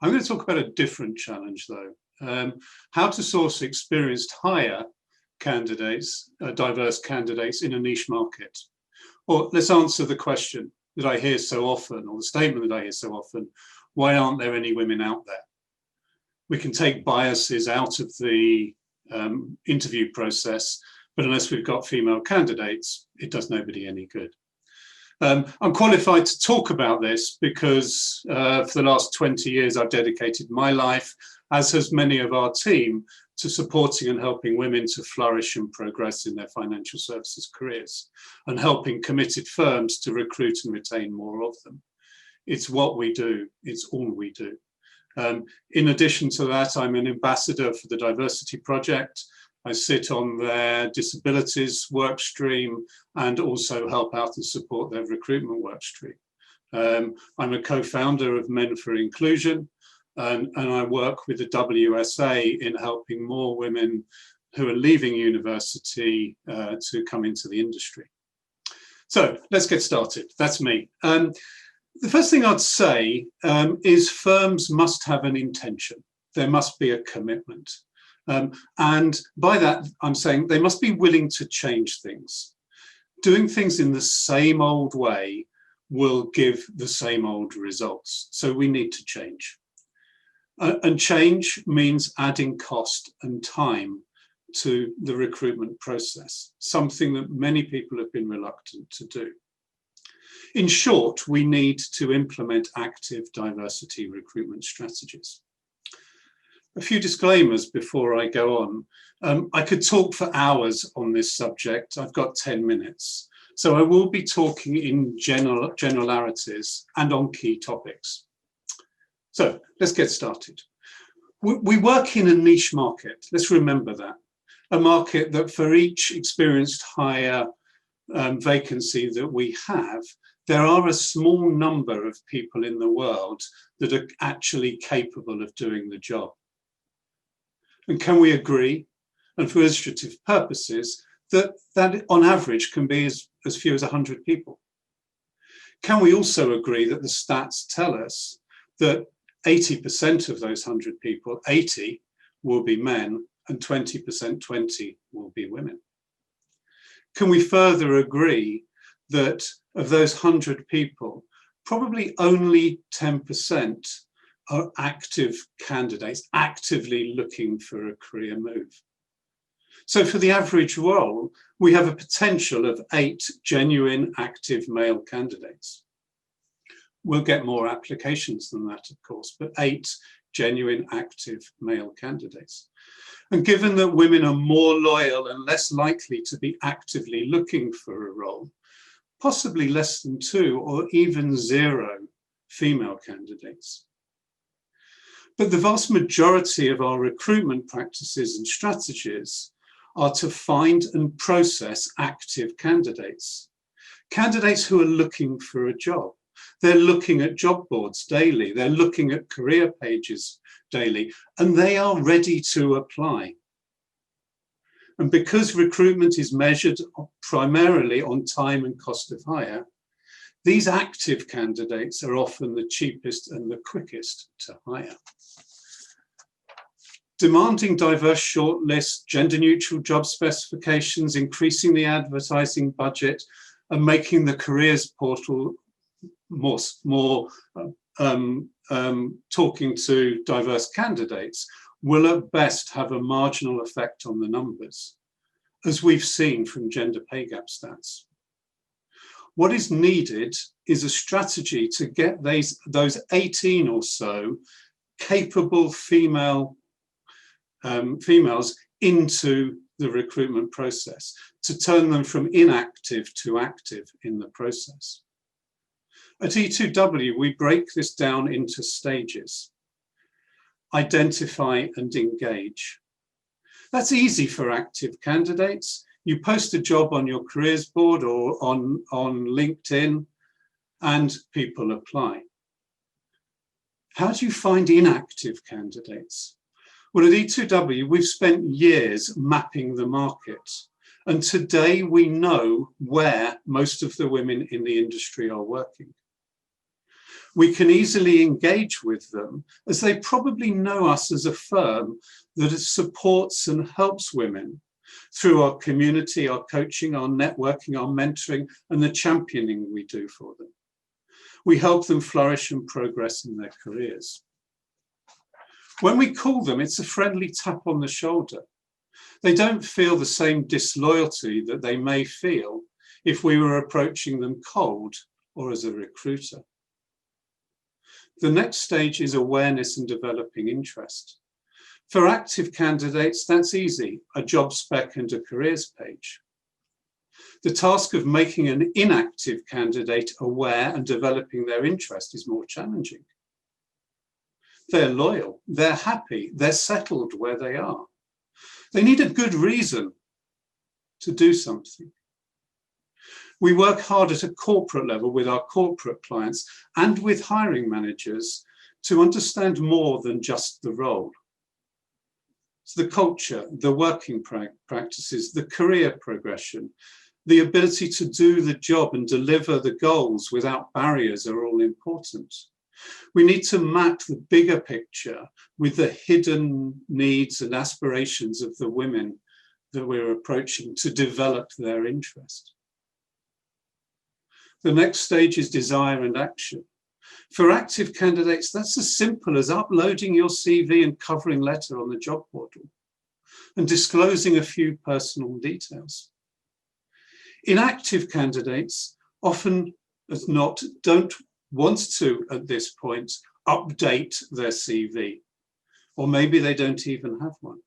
I'm going to talk about a different challenge though, how to source experienced hire candidates, diverse candidates in a niche market. Or let's answer the question that I hear so often, or the statement that I hear so often, why aren't there any women out there? We can take biases out of the interview process, but unless we've got female candidates, it does nobody any good. I'm qualified to talk about this because for the last 20 years, I've dedicated my life, as has many of our team, to supporting and helping women to flourish and progress in their financial services careers, and helping committed firms to recruit and retain more of them. It's what we do, it's all we do. In addition to that, I'm an ambassador for the Diversity Project. I sit on their disabilities work stream and also help out and support their recruitment work stream. I'm a co-founder of Men for Inclusion, and I work with the WSA in helping more women who are leaving university to come into the industry. So let's get started. That's me. The first thing I'd say is firms must have an intention. There must be a commitment. And by that, I'm saying they must be willing to change things. Doing things in the same old way will give the same old results. So we need to change. And change means adding cost and time to the recruitment process, something that many people have been reluctant to do. In short, we need to implement active diversity recruitment strategies. A few disclaimers before I go on. I could talk for hours on this subject. I've got 10 minutes. So I will be talking in generalities and on key topics. So let's get started. We work in a niche market. Let's remember that. A market that for each experienced hire vacancy that we have, there are a small number of people in the world that are actually capable of doing the job. And can we agree, and for illustrative purposes, that on average can be as few as 100 people? Can we also agree that the stats tell us that 80% of those 100 people, 80 will be men, and 20%, 20 will be women? Can we further agree that of those 100 people, probably only 10% are active candidates, actively looking for a career move? So for the average role, we have a potential of 8 genuine active male candidates. We'll get more applications than that, of course, but 8 genuine active male candidates. And given that women are more loyal and less likely to be actively looking for a role, possibly less than 2 or even 0 female candidates. But the vast majority of our recruitment practices and strategies are to find and process active candidates. Candidates who are looking for a job. They're looking at job boards daily. They're looking at career pages daily, and they are ready to apply. And because recruitment is measured primarily on time and cost of hire, these active candidates are often the cheapest and the quickest to hire. Demanding diverse shortlists, gender-neutral job specifications, increasing the advertising budget, and making the careers portal more talking to diverse candidates will at best have a marginal effect on the numbers, as we've seen from gender pay gap stats. What is needed is a strategy to get those 18 or so capable females into the recruitment process, to turn them from inactive to active in the process. At E2W, we break this down into stages. Identify and engage. That's easy for active candidates. You post a job on your careers board or on LinkedIn, and people apply. How do you find inactive candidates? Well, at E2W, we've spent years mapping the market, and today we know where most of the women in the industry are working. We can easily engage with them as they probably know us as a firm that supports and helps women through our community, our coaching, our networking, our mentoring, and the championing we do for them. We help them flourish and progress in their careers. When we call them, it's a friendly tap on the shoulder. They don't feel the same disloyalty that they may feel if we were approaching them cold or as a recruiter. The next stage is awareness and developing interest. For active candidates, that's easy, a job spec and a careers page. The task of making an inactive candidate aware and developing their interest is more challenging. They're loyal, they're happy, they're settled where they are. They need a good reason to do something. We work hard at a corporate level with our corporate clients and with hiring managers to understand more than just the role. So the culture, the working practices, the career progression, the ability to do the job and deliver the goals without barriers are all important. We need to map the bigger picture with the hidden needs and aspirations of the women that we're approaching to develop their interest. The next stage is desire and action. For active candidates, that's as simple as uploading your CV and covering letter on the job portal and disclosing a few personal details. Inactive candidates often as not don't want to, at this point, update their CV, or maybe they don't even have one.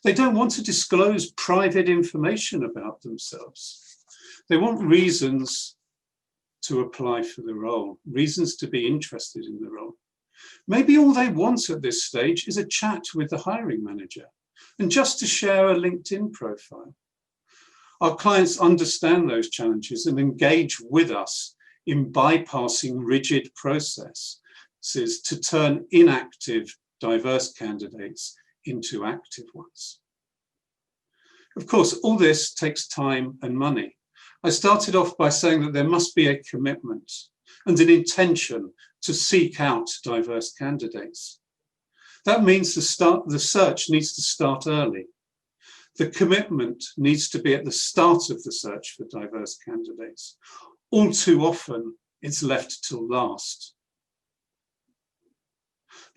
They don't want to disclose private information about themselves. They want reasons to apply for the role, reasons to be interested in the role. Maybe all they want at this stage is a chat with the hiring manager and just to share a LinkedIn profile. Our clients understand those challenges and engage with us in bypassing rigid processes to turn inactive, diverse candidates into active ones. Of course, all this takes time and money. I started off by saying that there must be a commitment and an intention to seek out diverse candidates. That means the search needs to start early. The commitment needs to be at the start of the search for diverse candidates. All too often, it's left till last.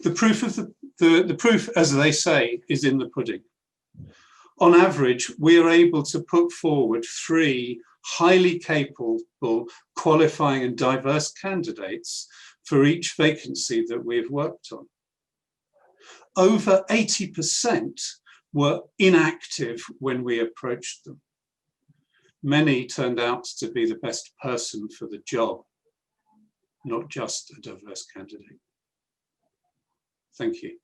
The proof, as they say, is in the pudding. On average, we are able to put forward 3 highly capable, qualifying and diverse candidates for each vacancy that we've worked on. Over 80% were inactive when we approached them. Many turned out to be the best person for the job, not just a diverse candidate. Thank you.